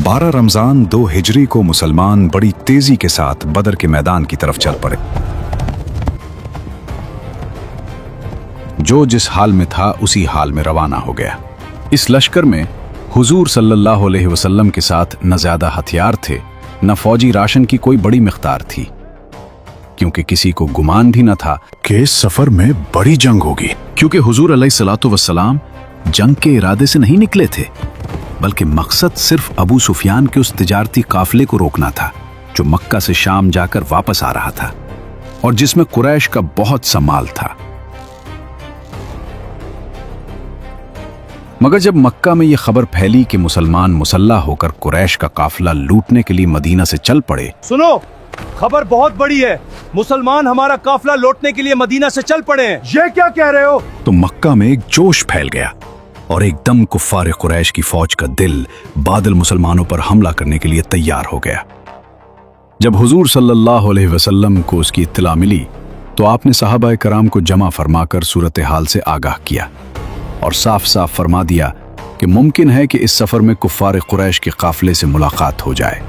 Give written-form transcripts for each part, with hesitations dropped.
12 रमजान 2 हिजरी को मुसलमान बड़ी तेजी के साथ बदर के मैदान की तरफ चल पड़े। जो जिस हाल में था उसी हाल में रवाना हो गया। इस लश्कर में हुजूर सल्लल्लाहु अलैहि वसल्लम के साथ न ज्यादा हथियार थे, न फौजी राशन की कोई बड़ी मिक़दार थी, क्योंकि किसी को गुमान भी न था कि इस सफर में बड़ी जंग होगी। क्योंकि हुजूर अलैहिस्सलातु वस्सलाम जंग के इरादे से नहीं निकले थे, बल्कि मकसद सिर्फ अबू सुफियान के उस तिजारती काफिले को रोकना था जो मक्का से शाम जाकर वापस आ रहा था और जिसमें कुरैश का बहुत सा माल था। मगर जब मक्का में यह खबर फैली कि मुसलमान मुसल्लह होकर कुरैश का काफिला लूटने के लिए मदीना से चल पड़े, सुनो, खबर बहुत बड़ी है, मुसलमान हमारा काफिला लौटने के लिए मदीना से चल पड़े हैं। ये क्या कह रहे हो? तो मक्का में एक जोश फैल गया और एकदम कुफ्फार कुरैश की फौज का दिल बादल मुसलमानों पर हमला करने के लिए तैयार हो गया। जब हुजूर सल्लल्लाहु अलैहि वसल्लम को उसकी इत्तला मिली तो आपने सहाबा कराम को जमा फरमाकर सूरत हाल से आगाह किया और साफ साफ फरमा दिया कि मुमकिन है कि इस सफर में कुफ्फार कुरैश के काफिले से मुलाकात हो जाए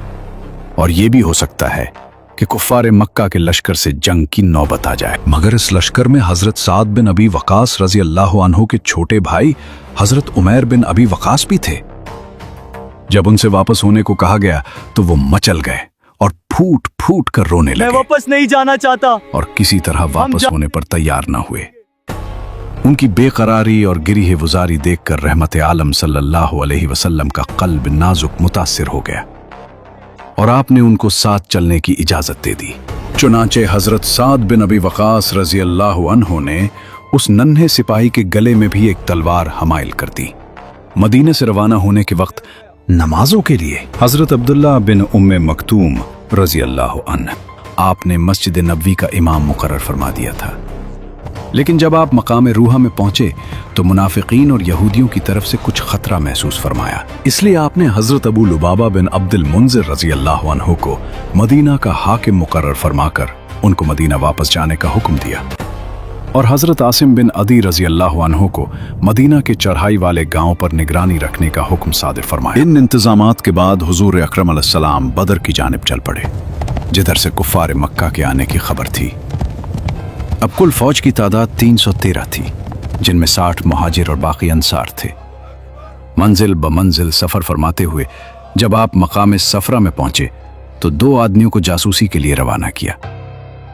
और यह भी हो सकता है कि कुफ्फार मक्का के लश्कर से जंग की नौबत आ जाए। मगर इस लश्कर में हजरत साद बिन अबी वकास रजी अल्लाह अन्हु के छोटे भाई हजरत उमैर बिन अबी वकास भी थे। जब उनसे वापस होने को कहा गया तो वो मचल गए और फूट फूट कर रोने लगे। मैं वापस नहीं जाना चाहता। और किसी तरह वापस होने पर तैयार न हुए। उनकी बेकरारी और गिरी गुजारी देखकर रहमत आलम सल्लल्लाहु अलैहि वसल्लम का कल्ब नाजुक मुतासिर हो गया और आपने उनको साथ चलने की इजाजत दे दी। चुनांचे हजरत साद बिन अबी वकास रजी अल्लाह अन्हु ने उस नन्हे सिपाही के गले में भी एक तलवार हमाइल कर दी। मदीने से रवाना होने के वक्त नमाजों के लिए हजरत अब्दुल्ला बिन उम्मे मकतूम रजी अल्लाह अन्हु आपने मस्जिद नबवी का इमाम मुकर्रर फरमा दिया था। लेकिन जब आप मकाम रूहा में पहुंचे तो मुनाफिकीन और यहूदियों की तरफ से कुछ खतरा महसूस फरमाया। इसलिए आपने हजरत अबू लुबाबा बिन अब्दुल मुंजिर रजी अल्लाह अन्हु को मदीना का हाकिम मुकर्रर फरमाकर उनको मदीना वापस जाने का हुक्म दिया और हजरत आसिम बिन अदी रजी अल्लाह अन्हु को मदीना के चढ़ाई वाले गांव पर निगरानी रखने का हुक्म सादिर फरमाया। इन इंतजामात के बाद हुजूर अकरम अलैहिस्सलाम बदर की जानिब चल पड़े, जिधर से कुफ्फार मक्का के आने की खबर थी। अब कुल फौज की तादाद 313 थी, जिनमें 60 मुहाजिर और बाकी अंसार थे। मंजिल ब मंजिल सफर फरमाते हुए जब आप मकाम सफरा में पहुंचे तो 2 आदमियों को जासूसी के लिए रवाना किया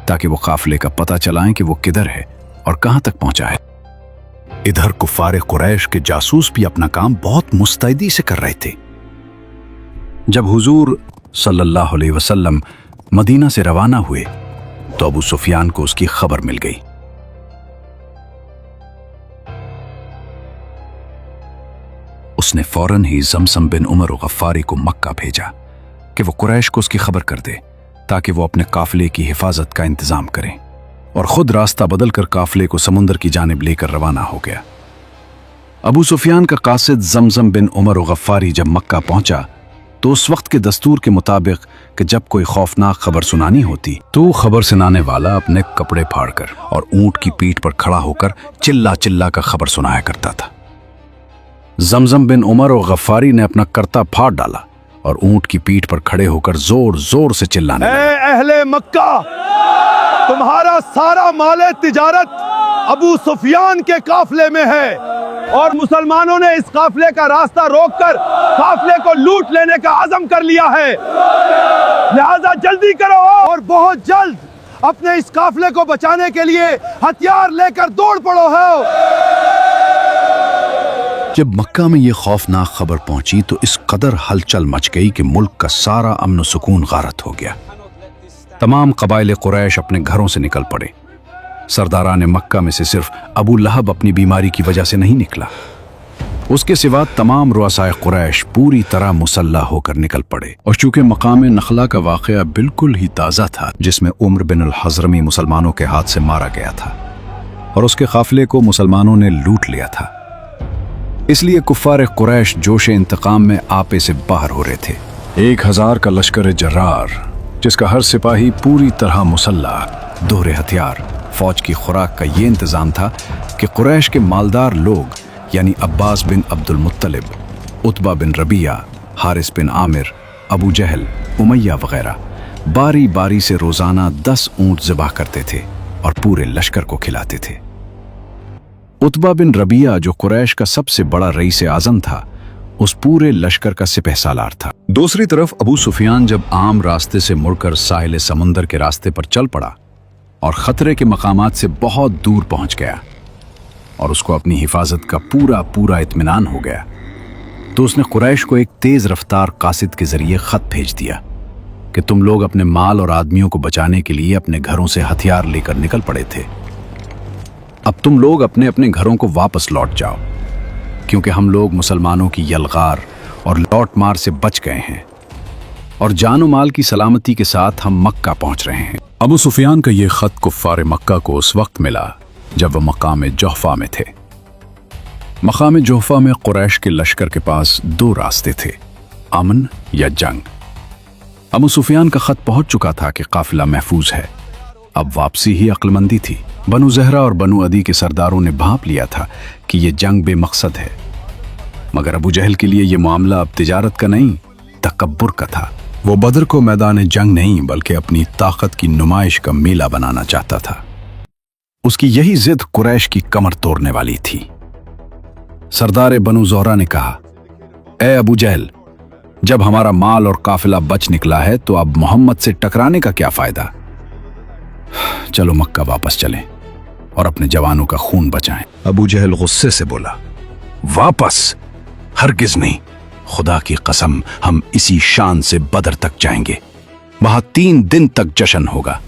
ताकि वो काफिले का पता चलाएं कि वो किधर है और कहां तक पहुंचा है। इधर कुफ्फार कुरैश के जासूस भी अपना काम बहुत मुस्तैदी से कर रहे थे। जब हुजूर सल्लल्लाहु अलैहि वसल्लम मदीना से रवाना हुए तो अबू सुफियान को उसकी खबर मिल गई। उसने फौरन ही ज़मज़म बिन उमर गफ्फारी को मक्का भेजा कि वो कुरैश को उसकी खबर कर दे ताकि वो अपने काफिले की हिफाजत का इंतजाम करें, और खुद रास्ता बदलकर काफिले को समुंदर की जानिब लेकर रवाना हो गया। अबू सुफियान का कासिद ज़मज़म बिन उमर गफ्फारी जब मक्का पहुंचा तो उस वक्त के दस्तूर के मुताबिक कि जब कोई खौफनाक खबर सुनानी होती तो खबर सुनाने वाला अपने कपड़े फाड़कर और ऊंट की पीठ पर खड़ा होकर चिल्ला चिल्ला कर खबर सुनाया करता था। ज़मज़म बिन उमर और गफ्फारी ने अपना करता फाड़ डाला और ऊंट की पीठ पर खड़े होकर जोर जोर से चिल्लाने लगे, अहले मक्का, तुम्हारा सारा माले तिजारत अबू सुफियान के काफिले में है और मुसलमानों ने इस काफिले का रास्ता रोककर काफिले को लूट लेने का अज़म कर लिया है। लिहाजा जल्दी करो और बहुत जल्द अपने इस काफिले को बचाने के लिए हथियार लेकर दौड़ पड़ो है। जब मक्का में यह खौफनाक खबर पहुंची तो इस कदर हलचल मच गई कि मुल्क का सारा अमन सुकून गारत हो गया। तमाम कबाइले कुरैश अपने घरों से निकल पड़े। सरदारान मक्का में से सिर्फ अबू लहब अपनी बीमारी की वजह से नहीं निकला, उसके सिवा तमाम रुअसाए कुरैश पूरी तरह मुसल्लह होकर निकल पड़े। और चूंकि मकाम नखला का वाक़या बिल्कुल ही ताज़ा था, जिसमें उम्र बिन अल हज़रमी मुसलमानों के हाथ से मारा गया था और उसके काफिले को मुसलमानों ने लूट लिया था, इसलिए कुफ्फार कुरैश जोश इंतकाम में आपे से बाहर हो रहे थे। 1000 का लश्कर जर्रार, जिसका हर सिपाही पूरी तरह मुसल्लह, दोहरे हथियार, फौज की खुराक का ये इंतजाम था कि कुरैश के मालदार लोग यानी अब्बास बिन अब्दुल मुत्तलिब, उतबा बिन रबिया, हारिस बिन आमिर, अबू जहल, उमैया वगैरह बारी बारी से रोजाना 10 ऊंट ज़िबा करते थे और पूरे लश्कर को खिलाते थे। उतबा बिन रबिया, जो कुरैश का सबसे बड़ा रईस आज़म था, उस पूरे लश्कर का सिपहसालार था। दूसरी तरफ अबू सुफियान जब आम रास्ते से मुड़कर साहिल समुंदर के रास्ते पर चल पड़ा और खतरे के मकामात से बहुत दूर पहुंच गया और उसको अपनी हिफाजत का पूरा पूरा इत्मीनान हो गया, तो उसने कुरैश को एक तेज रफ्तार कासिद के जरिए खत भेज दिया कि तुम लोग अपने माल और आदमियों को बचाने के लिए अपने घरों से हथियार लेकर निकल पड़े थे। अब तुम लोग अपने अपने घरों को वापस लौट जाओ, क्योंकि हम लोग मुसलमानों की यलगार और लौट मार से बच गए हैं और जानो माल की सलामती के साथ हम मक्का पहुंच रहे हैं। अबू सुफियान का यह खत कुफ्फार मक्का को उस वक्त मिला जब वह मकाम जोहफा में थे। मकाम जोहफा में कुरैश के लश्कर के पास 2 रास्ते थे, अमन या जंग। अबू सुफियान का खत पहुंच चुका था कि काफिला महफूज है, अब वापसी ही अक्लमंदी थी। बनु ज़हरा और बनु अदी के सरदारों ने भांप लिया था कि यह जंग बेमकसद है, मगर अबू जहल के लिए यह मामला अब तिजारत का नहीं, तकब्बुर का था। वो बदर को मैदान जंग नहीं बल्कि अपनी ताकत की नुमाइश का मेला बनाना चाहता था। उसकी यही जिद कुरैश की कमर तोड़ने वाली थी। सरदार बनु ज़ोहरा ने कहा, ए अबू जहल, जब हमारा माल और काफिला बच निकला है तो अब मोहम्मद से टकराने का क्या फायदा? चलो मक्का वापस चलें और अपने जवानों का खून बचाएं। अबू जहल गुस्से से बोला, वापस? हरगिज नहीं, खुदा की कसम हम इसी शान से बदर तक जाएंगे। वहां 3 दिन तक जश्न होगा,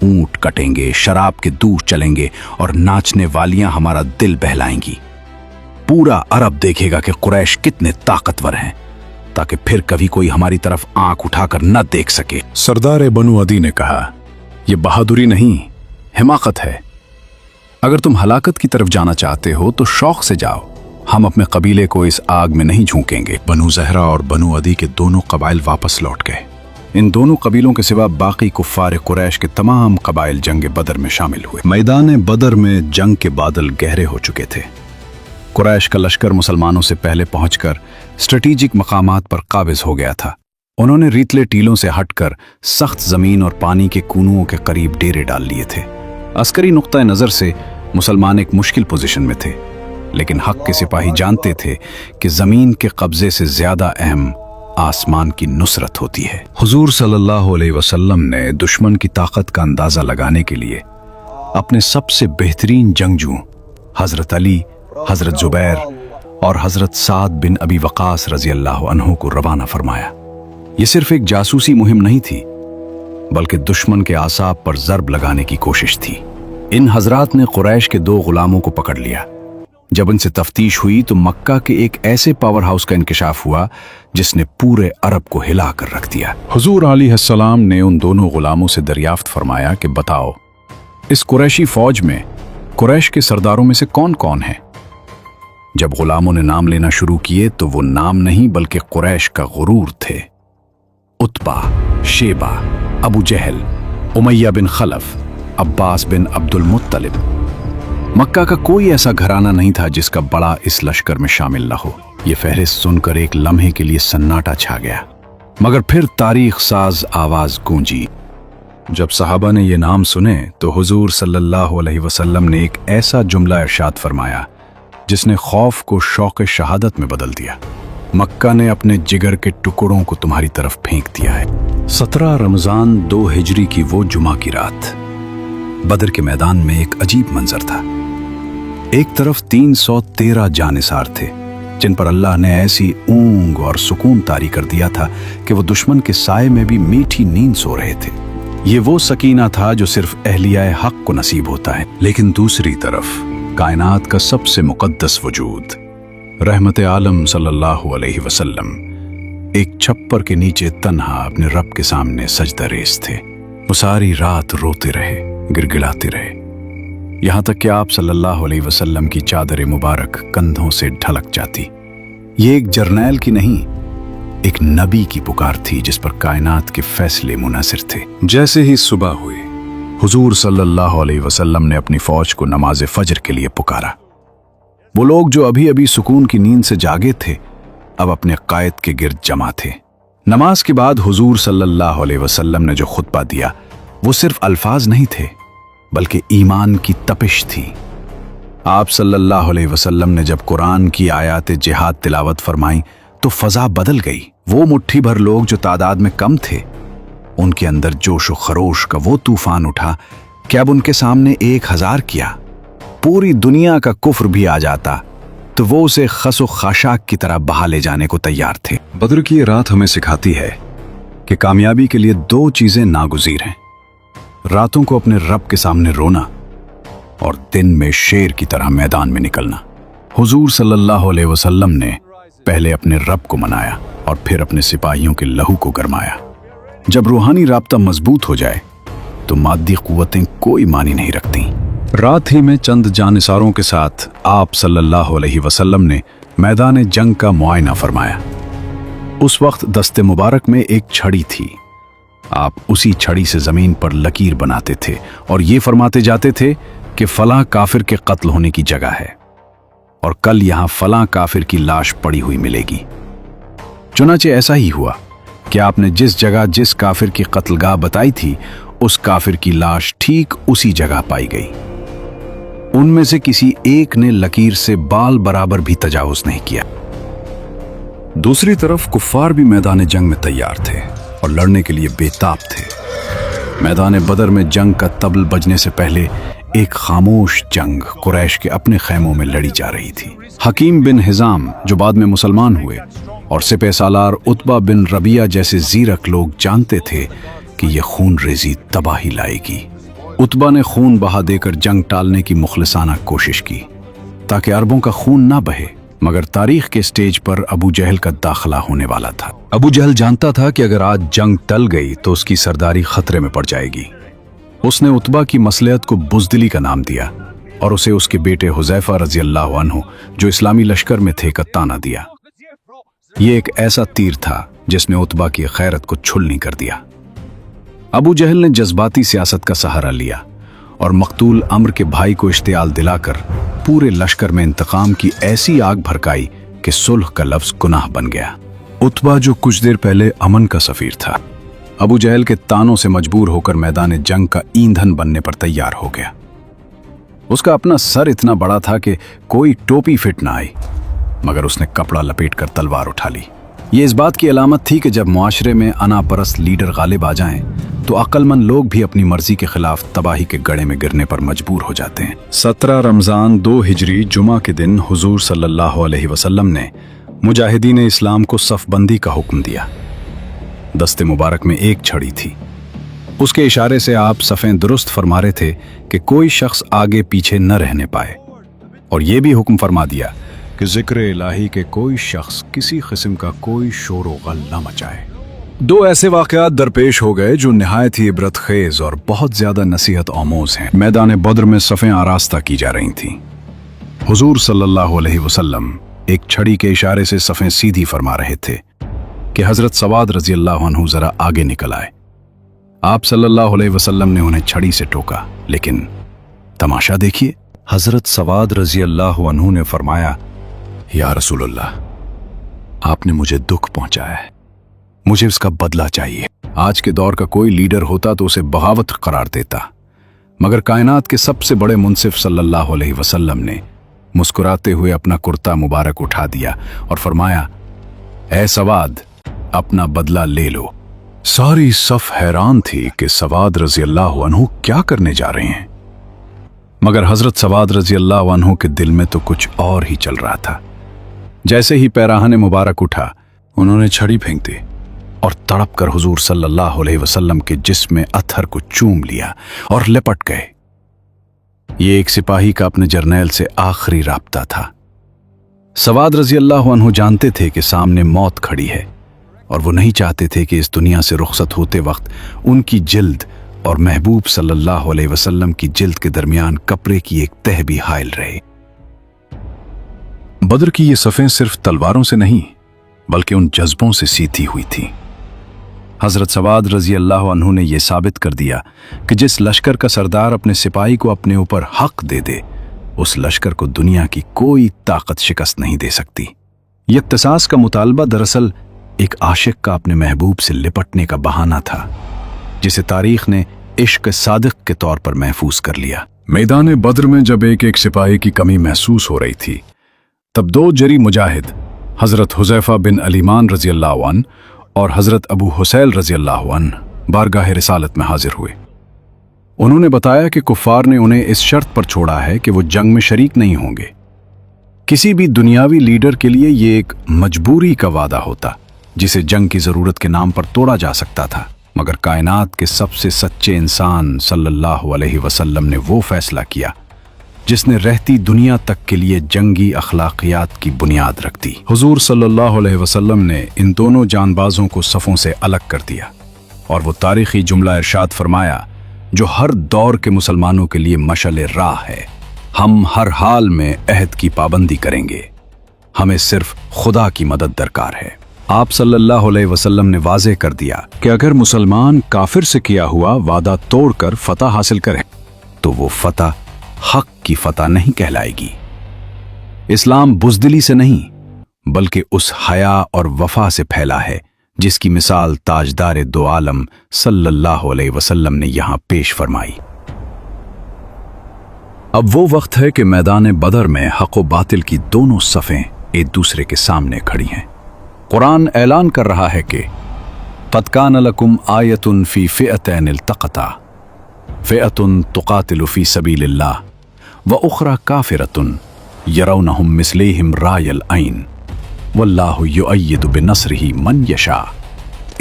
ऊंट कटेंगे, शराब के दूर चलेंगे और नाचने वालियां हमारा दिल बहलाएंगी। पूरा अरब देखेगा कि कुरैश कितने ताकतवर हैं, ताकि फिर कभी कोई हमारी तरफ आंख उठाकर न देख सके। सरदार बनु अदी ने कहा, यह बहादुरी नहीं, हिमाकत है। अगर तुम हलाकत की तरफ जाना चाहते हो तो शौक से जाओ, हम अपने कबीले को इस आग में नहीं झोंकेंगे। बनु ज़हरा और बनु अदी के दोनों कबाइल वापस लौट गए। इन दोनों कबीलों के सिवा बाकी कुफ्फार कुरैश के तमाम कबाइल जंग बदर में शामिल हुए। मैदान बदर में जंग के बादल गहरे हो चुके थे। कुरैश का लश्कर मुसलमानों से पहले पहुंचकर स्ट्रेटेजिक मकामात पर काबिज हो गया था। उन्होंने रीतले टीलों से हटकर सख्त जमीन और पानी के कुनुओं के करीब डेरे डाल लिए थे। अस्करी नुक्ता नजर से मुसलमान एक मुश्किल पोजीशन में थे, लेकिन हक के सिपाही जानते थे कि जमीन के कब्जे से ज्यादा अहम आसमान की नुसरत होती है। हुजूर सल्लल्लाहु अलैहि वसल्लम ने दुश्मन की ताकत का अंदाजा लगाने के लिए अपने सबसे बेहतरीन जंगजू हजरत अली, हजरत जुबैर और हजरत साद बिन अबी वकास रजी अल्लाह अन्हु को रवाना फरमाया। यह सिर्फ एक जासूसी मुहिम नहीं थी, बल्कि दुश्मन के आसाब पर ज़र्ब लगाने की कोशिश थी। इन हजरात ने कुरैश के 2 गुलामों को पकड़ लिया। जब इनसे तफ्तीश हुई तो मक्का के एक ऐसे पावर हाउस का इंकिशाफ हुआ जिसने पूरे अरब को हिला कर रख दिया। हुजूर अलैहिस्सलाम ने उन दोनों गुलामों से दरियाफ्त फरमाया कि बताओ, इस कुरैशी फौज में कुरैश के सरदारों में से कौन कौन है? जब गुलामों ने नाम लेना शुरू किए तो वो नाम नहीं बल्कि कुरैश का गुरूर थे। उतबा, शेबा, अबू जहल, उमैया बिन खलफ, अब्बास बिन अब्दुल मुत्तलिब। मक्का का कोई ऐसा घराना नहीं था जिसका बड़ा इस लश्कर में शामिल न हो। यह फहरिस्त सुनकर एक लम्हे के लिए सन्नाटा छा गया, मगर फिर तारीख साज आवाज गूंजी। जब सहाबा ने यह नाम सुने तो हुजूर सल्लल्लाहु अलैहि वसल्लम ने एक ऐसा जुमला इरशाद फरमाया जिसने खौफ को शौक शहादत में बदल दिया। मक्का ने अपने जिगर के टुकड़ों को तुम्हारी तरफ फेंक दिया है। 17 रमजान 2 हिजरी की वो जुमा की रात बदर के मैदान में एक अजीब मंजर था। एक तरफ 313 जानिसार थे जिन पर अल्लाह ने ऐसी ऊंग और सुकून तारी कर दिया था कि वो दुश्मन के साए में भी मीठी नींद सो रहे थे। ये वो सकीना था जो सिर्फ अहलियाए हक को नसीब होता है। लेकिन दूसरी तरफ कायनात का सबसे मुकद्दस वजूद रहमत आलम सल्लल्लाहु अलैहि वसल्लम एक छप्पर के नीचे तन्हा अपने रब के सामने सजदा रेस थे। वो सारी रात रोते रहे, गिड़गिड़ाते रहे, यहां तक कि आप सल्लल्लाहु अलैहि वसल्लम की चादर मुबारक कंधों से ढलक जाती। ये एक जर्नैल की नहीं, एक नबी की पुकार थी जिस पर कायनात के फैसले मुनहसर थे। जैसे ही सुबह हुई, हुजूर सल्लल्लाहु अलैहि वसल्लम ने अपनी फौज को नमाज फजर के लिए पुकारा। वो लोग जो अभी अभी सुकून की नींद से जागे थे अब अपने कायद के गिर्द जमा थे। नमाज के बाद हुजूर सल्लल्लाहु अलैहि वसल्लम ने जो खुतबा दिया वो सिर्फ अल्फाज नहीं थे बल्कि ईमान की तपिश थी। आप सल्लल्लाहु अलैहि वसल्लम ने जब कुरान की आयात जिहाद तिलावत फरमाई तो फजा बदल गई। वो मुट्ठी भर लोग जो तादाद में कम थे, उनके अंदर जोश व खरोश का वो तूफान उठा कि अब उनके सामने 1000 किया पूरी दुनिया का कुफ्र भी आ जाता तो वो उसे खस व खाशाक की तरह बहा ले जाने को तैयार थे। बद्र की ये रात हमें सिखाती है कि कामयाबी के लिए 2 चीजें नागुज़ीर हैं, रातों को अपने रब के सामने रोना और दिन में शेर की तरह मैदान में निकलना। हुजूर सल्लल्लाहु अलैहि वसल्लम ने पहले अपने रब को मनाया और फिर अपने सिपाहियों के लहू को गरमाया। जब रूहानी राब्ता मजबूत हो जाए तो मादी कुव्वतें कोई मानी नहीं रखती। रात ही में चंद जानिसारों के साथ आप सल्लल्लाहु अलैहि वसल्लम ने मैदान जंग का मुआयना फरमाया। उस वक्त दस्ते मुबारक में एक छड़ी थी। आप उसी छड़ी से जमीन पर लकीर बनाते थे और ये फरमाते जाते थे कि फलां काफिर के कत्ल होने की जगह है और कल यहां फलां काफिर की लाश पड़ी हुई मिलेगी। चुनाचे ऐसा ही हुआ कि आपने जिस जगह जिस काफिर की कत्लगाह बताई थी उस काफिर की लाश ठीक उसी जगह पाई गई। उनमें से किसी एक ने लकीर से बाल बराबर भी तजावुज नहीं किया। दूसरी तरफ कुफ्फार भी मैदान जंग में तैयार थे और लड़ने के लिए बेताब थे। मैदान बदर में जंग का तबल बजने से पहले एक खामोश जंग कुरैश के अपने खैमों में लड़ी जा रही थी। हकीम बिन हिजाम जो बाद में मुसलमान हुए और सिपह सालार उतबा बिन रबिया जैसे जीरक लोग जानते थे कि यह खून रेजी तबाही लाएगी। उतबा ने खून बहा देकर जंग टालने की मुखलिसाना कोशिश की ताकि अरबों का खून ना बहे, मगर तारीख के स्टेज पर अबू जहल का दाखिला होने वाला था। अबू जहल जानता था कि अगर आज जंग टल गई तो उसकी सरदारी खतरे में पड़ जाएगी। उसने उतबा की मसलियत को बुज़दिली का नाम दिया और उसे उसके बेटे हुज़ैफा रज़ी अल्लाह अन्हु जो इस्लामी लश्कर में थे का ताना दिया। ये एक ऐसा तीर था जिसने उतबा की खैरत को छुलनी कर दिया। अबू जहल ने जज्बाती सियासत का सहारा लिया और मकतूल अम्र के भाई को इश्तियाल दिलाकर पूरे लश्कर में इंतकाम की ऐसी आग भड़काई कि सुलह का लफ्ज गुनाह बन गया। उतबा जो कुछ देर पहले अमन का सफीर था, अबू जहल के तानों से मजबूर होकर मैदान जंग का ईंधन बनने पर तैयार हो गया। उसका अपना सर इतना बड़ा था कि कोई टोपी फिट ना आई, मगर उसने कपड़ा लपेटकर तलवार उठा ली। ये इस बात की अलामत थी कि जब मुआशरे में अनापरस्त लीडर गालिब आ जाएं तो अक्लमंद लोग भी अपनी मर्जी के खिलाफ तबाही के गड़े में गिरने पर मजबूर हो जाते हैं। 17 रमजान 2 हिजरी जुमा के दिन हुजूर सल्लल्लाहु अलैहि वसल्लम ने मुजाहिदीन इस्लाम को सफ़बंदी का हुक्म दिया। दस्ते मुबारक में एक छड़ी थी। उसके इशारे से आप सफ़ें दुरुस्त फरमा रहे थे कि कोई शख्स आगे पीछे न रहने पाए, और यह भी हुक्म फरमा दिया कि जिक्र इलाही के कोई शख्स किसी किस्म का कोई शोर व गल न मचाए। 2 ऐसे वाक़यात दरपेश हो गए जो निहायत ही इबरत खेज और बहुत ज्यादा नसीहत आमोज हैं। मैदान बद्र में सफ़ें आरास्ता की जा रही थीं। हुजूर सल्लल्लाहु अलैहि वसल्लम एक छड़ी के इशारे से सफ़ें सीधी फरमा रहे थे कि हजरत सवाद रजी अल्लाह अन्हु जरा आगे निकल आए। आप सल्लल्लाहु अलैहि वसल्लम ने उन्हें छड़ी से टोका, लेकिन तमाशा देखिए, हजरत सवाद रजी अल्लाह अन्हु ने फरमाया, या रसूलुल्लाह, आपने मुझे दुख पहुंचाया है, मुझे उसका बदला चाहिए। आज के दौर का कोई लीडर होता तो उसे बगावत करार देता, मगर कायनात के सबसे बड़े मुंसिफ सल्लल्लाहु अलैहि वसल्लम ने मुस्कुराते हुए अपना कुर्ता मुबारक उठा दिया और फरमाया, ऐ सवाद, अपना बदला ले लो। सारी सफ हैरान थी कि सवाद रजी अल्लाह अन्हु क्या करने जा रहे हैं, मगर हजरत सवाद रजी अल्लाह अन्हु के दिल में तो कुछ और ही चल रहा था। जैसे ही पैराहन मुबारक उठा, उन्होंने छड़ी फेंक दी और तड़प कर हुजूर सल्लल्लाहु अलैहि वसल्लम के जिस्म में अत्थर को चूम लिया और लिपट गए। ये एक सिपाही का अपने जर्नैल से आखिरी राब्ता था। सवाद रजी अल्लाह अन्हु जानते थे कि सामने मौत खड़ी है और वो नहीं चाहते थे कि इस दुनिया से रुखसत होते वक्त उनकी जिल्द और महबूब सल्लल्लाहु अलैहि वसल्लम की जिल्द के दरमियान कपड़े की एक तह भी हायल रहे। बद्र की ये सफ़ें सिर्फ तलवारों से नहीं बल्कि उन जज्बों से सीती हुई थी। हजरत सवाद रजी अल्लाह अन्हु ने यह साबित कर दिया कि जिस लश्कर का सरदार अपने सिपाही को अपने ऊपर हक दे दे, उस लश्कर को दुनिया की कोई ताकत शिकस्त नहीं दे सकती। ये इत्तिसास का मुतालबा दरअसल एक आशिक का अपने महबूब से लिपटने का बहाना था, जिसे तारीख ने इश्क सादिक के तौर पर महफूज कर लिया। मैदान बद्र में जब एक एक सिपाही की कमी महसूस हो रही थी, तब दो जरी मुजाहिद हजरत हुज़ैफा बिन अलीमान रजी अल्लाह अन्हु और हजरत अबू हुसैल रजी अल्लाह अन्हु बारगाह रिसालत में हाजिर हुए। उन्होंने बताया कि कुफ्फार ने उन्हें इस शर्त पर छोड़ा है कि वो जंग में शरीक नहीं होंगे। किसी भी दुनियावी लीडर के लिए ये एक मजबूरी का वादा होता जिसे जंग की जरूरत के नाम पर तोड़ा जा सकता था, मगर कायनात के सबसे सच्चे इंसान सल्लल्लाहु अलैहि वसल्लम ने वो फैसला किया जिसने रहती दुनिया तक के लिए जंगी अखलाकियात की बुनियाद रख दी। हुजूर सल्लल्लाहु अलैहि वसल्लम ने इन दोनों जानबाजों को सफ़ों से अलग कर दिया और वो तारीखी जुमला इरशाद फरमाया जो हर दौर के मुसलमानों के लिए मशअल राह है। हम हर हाल में अहद की पाबंदी करेंगे, हमें सिर्फ खुदा की मदद दरकार है। आप सल्लल्लाहु अलैहि वसल्लम ने वाज़ेह कर दिया कि अगर मुसलमान काफिर से किया हुआ वादा तोड़कर फतह हासिल करें तो वो फतह हक की फतह नहीं कहलाएगी। इस्लाम बुज़दिली से नहीं बल्कि उस हया और वफा से फैला है जिसकी मिसाल ताजदार दो आलम सल्लल्लाहु अलैहि वसल्लम ने यहां पेश फरमाई। अब वो वक्त है कि मैदान बदर में हक व बातिल की दोनों सफ़ें एक दूसरे के सामने खड़ी हैं। कुरान ऐलान कर रहा है कि क़द कान लकुम आयतुन फ़ी फ़िअतैन इल्तक़ता फ़िअतुन तुक़ातिलु फ़ी सबीलिल्लाह व उख़रा काफ़िरतुन यरौनहुम मिस्लैहिम रायल ऐन वल्लाहु युअय्यिदु बिनस्रिही मन यशा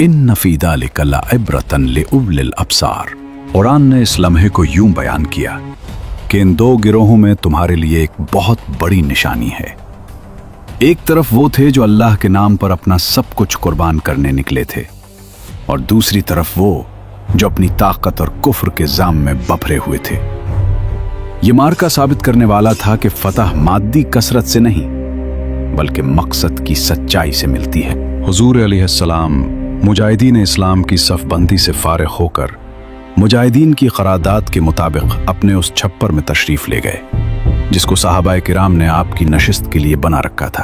इन्न फ़ी ज़ालिका लइब्रतन लिउलिल अब्सार। कुरान ने इस लम्हे को यूं बयान किया कि इन दो गिरोहों में तुम्हारे लिए एक बहुत बड़ी निशानी है। एक तरफ वो थे जो अल्लाह के नाम पर अपना सब कुछ कुर्बान करने निकले थे, और दूसरी तरफ वो जो अपनी ताकत और कुफ्र के जाम में बफरे हुए थे। ये मार्का साबित करने वाला था कि फतह मादी कसरत से नहीं बल्कि मकसद की सच्चाई से मिलती है। हुजूर अलैहिस्सलाम मुजाहिदीन इस्लाम की सफ़बंदी से फारिग होकर मुजाहिदीन की क़रारदाद के मुताबिक अपने उस छप्पर में तशरीफ़ ले गए जिसको सहाबाए किराम ने आपकी नशिस्त के लिए बना रखा था।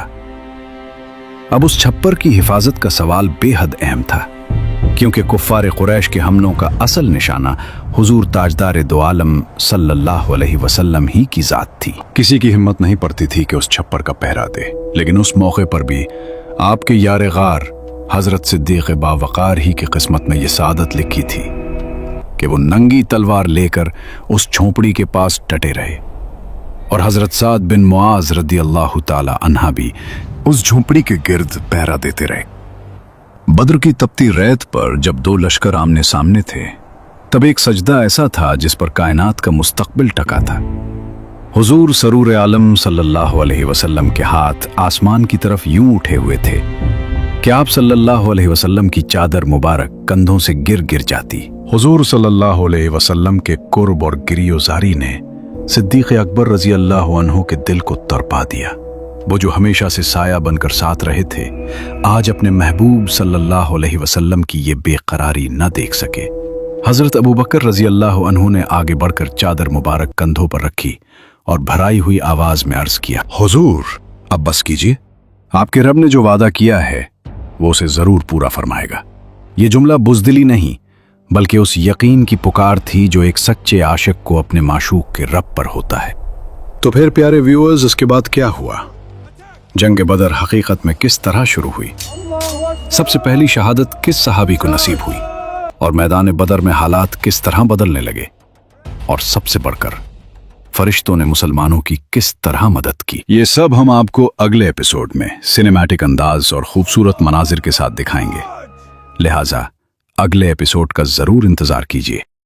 अब उस छप्पर की हिफाजत का सवाल बेहद अहम था, क्योंकि कुफ्फार कुरैश के हमलों का असल निशाना हुजूर ताजदार दो आलम सल्लल्लाहु अलैहि वसल्लम ही की जात थी। किसी की हिम्मत नहीं पड़ती थी कि उस छप्पर का पहरा दे, लेकिन उस मौके पर भी आपके यार गार हजरत सिद्दीक़ बावक़ार ही की किस्मत में ये सादत लिखी थी कि वो नंगी तलवार लेकर उस झोंपड़ी के पास डटे रहे, और हजरत साद बिन मुआज रदी अल्लाह ताला अन्हा भी उस झोंपड़ी के गिर्द पहरा देते रहे। बद्र की तपती रेत पर जब दो लश्कर आमने सामने थे, तब एक सजदा ऐसा था जिस पर कायनात का मुस्तकबिल टका था। हुजूर सरूर आलम सल्लल्लाहु अलैहि वसल्लम के हाथ आसमान की तरफ यूं उठे हुए थे कि आप सल्लल्लाहु अलैहि वसल्लम की चादर मुबारक कंधों से गिर गिर जाती। हुजूर सल्लल्लाहु अलैहि वसल्लम के कुर्ब और गिरियोजारी ने सिद्दीक़ अकबर रजी अल्लाह अन्हु के दिल को तड़पा दिया। वो जो हमेशा से साया बनकर साथ रहे थे, आज अपने महबूब सल्लल्लाहु अलैहि वसल्लम की ये बेकरारी न देख सके। हजरत अबू बकर रजी अल्लाह अन्हु ने आगे बढ़कर चादर मुबारक कंधों पर रखी और भराई हुई आवाज में अर्ज किया, हुजूर अब बस कीजिए, आपके रब ने जो वादा किया है वो उसे जरूर पूरा फरमाएगा। ये जुमला बुज़दिली नहीं बल्कि उस यकीन की पुकार थी जो एक सच्चे आशिक को अपने माशूक के रब पर होता है। तो फिर प्यारे व्यूअर्स, इसके बाद क्या हुआ? जंग बदर हकीकत में किस तरह शुरू हुई? सबसे पहली शहादत किस सहाबी को नसीब हुई? और मैदान बदर में हालात किस तरह बदलने लगे? और सबसे बढ़कर फरिश्तों ने मुसलमानों की किस तरह मदद की? ये सब हम आपको अगले एपिसोड में सिनेमैटिक अंदाज और खूबसूरत मनाजिर के साथ दिखाएंगे, लिहाजा अगले एपिसोड का जरूर इंतजार कीजिए।